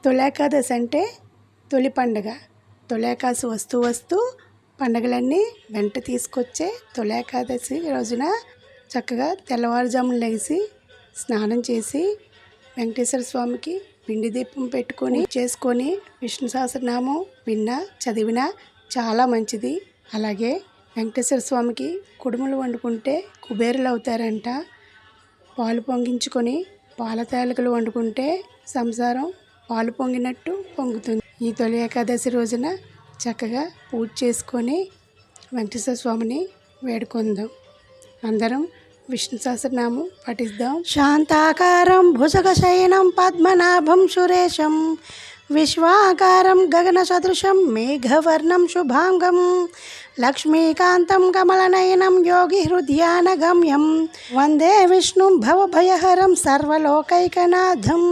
తొలేకాదశి అంటే తొలి పండుగ. తొలేకాదశి వస్తూ వస్తూ పండుగలన్నీ వెంట తీసుకొచ్చే తొలేకాదశి రోజున చక్కగా తెల్లవారుజామున లేచి స్నానం చేసి వెంకటేశ్వర స్వామికి పిండి దీపం పెట్టుకొని చేసుకొని విష్ణు సహస్రనామం విన్నా చదివినా చాలా మంచిది. అలాగే వెంకటేశ్వర స్వామికి కుడుములు వండుకుంటే కుబేరులు అవుతారంట. పాలు పొంగించుకొని పాల తాలికలు వండుకుంటే సంసారం పాలు పొంగినట్టు పొంగుతుంది. ఈ తొలి ఏకాదశి రోజున చక్కగా పూజ చేసుకొని వెంకటేశ్వర స్వామిని వేడుకుందాం. అందరం విష్ణు సహస్రనామం పఠిద్దాం. శాంతాకారం భుజగశయనం పద్మనాభం సురేశం విశ్వాకారం గగన సదృశం మేఘవర్ణం శుభాంగం లక్ష్మీకాంతం కమలనయనం యోగి హృదయానగమ్యం వందే విష్ణుం భవభయహరం సర్వలోకైకనాథం.